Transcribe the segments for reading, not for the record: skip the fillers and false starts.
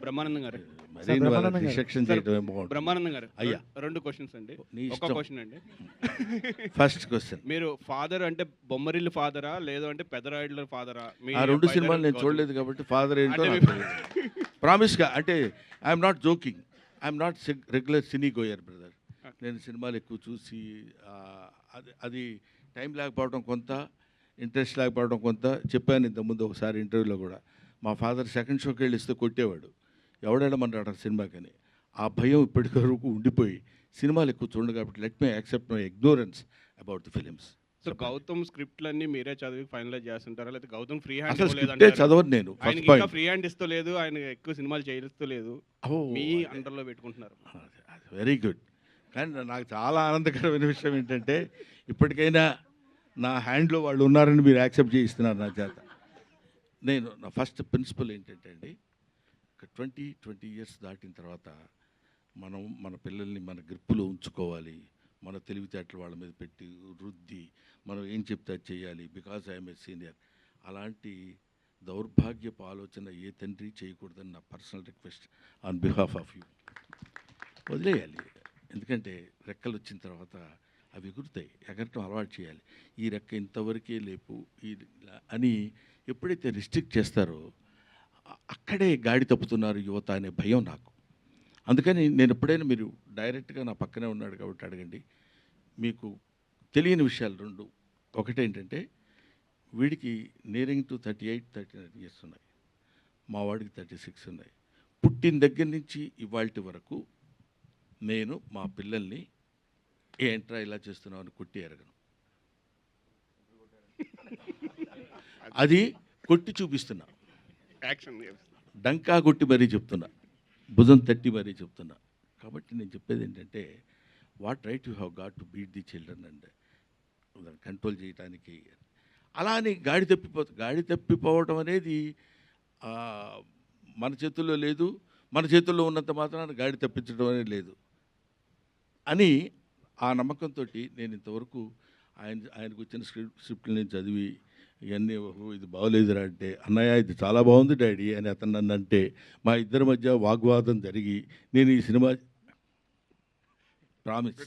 బ్రహ్మానందం గారు. మరీ నువ్వు అలా డిస్ట్రక్షన్ సార్, చేయడం ఏం బాగుంటుంది. బ్రహ్మానందం గారు. అయ్యా. 2 క్వశ్చన్స్ అండి. నీ ఒక ఇష్టం. క్వశ్చన్ అండి. First question. మీరు ఫాదర్ అంటే బొమ్మరిల్లు ఫాదరా లేదు అంటే పెదరాయుడుల ఫాదరా? ఆ 2 సినిమాలు నేను చూడలేదు కాబట్టి ఫాదర్ ఏంటో ప్రామిస్గా అంటే I'm not joking, I'm not regular cine goer brother. నేను సినిమాలు ఎక్కువ చూసి అది టైం లేకపోవడం కొంత, ఇంట్రెస్ట్ లేకపోవడం కొంత. చెప్పాను ఇంతకుముందు ఒకసారి ఇంటర్వ్యూలో కూడా, మా ఫాదర్ సెకండ్ షోకి వెళ్ళి ఇస్తే కొట్టేవాడు, ఎవడేడమన్నాడు సినిమాకని. ఆ భయం ఇప్పటి వరకు ఉండిపోయి సినిమాలు ఎక్కువ చూడండి కాబట్టి let me accept my ignorance about the films. So Gautam స్క్రిప్ట్లన్నీ మీరే చదివి ఫైనలైజ్ చేస్తుంటారా లేకపోతే గౌతమ్ ఫ్రీ హ్యాండ్ అసలు స్క్రిప్టే చదవను నేను. ఆయన ఫస్ట్ ఇంకా ఫ్రీ హ్యాండ్ ఇస్తూ లేదు, ఆయన ఎక్కువ సినిమాలు చేయిస్తూ లేదు, మీ అండర్లో పెట్టుకుంటున్నారు. Very good. కానీ నాకు చాలా ఆనందకరమైన విషయం ఏంటంటే ఇప్పటికైనా నా హ్యాండ్లో వాళ్ళు ఉన్నారని మీరు యాక్సెప్ట్ చేయిస్తున్నారు నా చేత. నేను నా ఫస్ట్ ప్రిన్సిపల్ ఏంటంటే అండి, 20 ఇయర్స్ దాటిన తర్వాత మనం మన పిల్లల్ని మన గ్రిప్పులో ఉంచుకోవాలి. మన తెలివితేటలు వాళ్ళ మీద పెట్టి రుద్ది మనం ఏం చెప్తే అది చేయాలి, బికాజ్ ఐఎమ్ ఏ సీనియర్. అలాంటి దౌర్భాగ్యపు ఆలోచన ఏ తండ్రి చేయకూడదని నా personal request on behalf of you. వదిలేయాలి, ఎందుకంటే రెక్కలు వచ్చిన తర్వాత అవి ఎగురుతాయి, ఎగరటం అలవాటు చేయాలి. ఈ రెక్క ఇంతవరకే లేపు అని ఎప్పుడైతే రిస్ట్రిక్ట్ చేస్తారో అక్కడే గాడి తప్పుతున్నారు యువత అనే భయం నాకు. అందుకని నేను ఎప్పుడైనా, మీరు డైరెక్ట్గా నా పక్కనే ఉన్నాడు కాబట్టి అడగండి, మీకు తెలియని విషయాలు 2. ఒకటేంటంటే వీడికి నియరింగ్ టు 38-39 ఇయర్స్ ఉన్నాయి, మా వాడికి 36 ఉన్నాయి. పుట్టిన దగ్గర నుంచి ఇవాల్టి వరకు నేను మా పిల్లల్ని ఏంట్రా ఇలా చేస్తున్నావు అని కొట్టి ఎరగను. అది కొట్టి చూపిస్తున్నా, యాక్షన్ డంకా కొట్టి మరీ చెప్తున్నా, భుజం తట్టి మరీ చెప్తున్నా. కాబట్టి నేను చెప్పేది ఏంటంటే, what right you have got to beat the children and control చేయడానికి. అలా అని గాడి తప్పిపోవడం అనేది మన చేతుల్లో లేదు. మన చేతుల్లో ఉన్నంత మాత్రాన గాడి తప్పించడం అనేది లేదు అని ఆ నమ్మకంతో నేను ఇంతవరకు ఆయనకు వచ్చిన స్క్రిప్ట్లు నేను చదివి ఇవన్నీ ఇది బాగోలేదురా అంటే, అన్నయ్య ఇది చాలా బాగుంది డాడీ అని అతను నన్ను అంటే, మా ఇద్దరి మధ్య వాగ్వాదం జరిగి నేను ఈ సినిమా ప్రామిస్,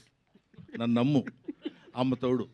నన్ను నమ్ము, అమ్మ తోడు,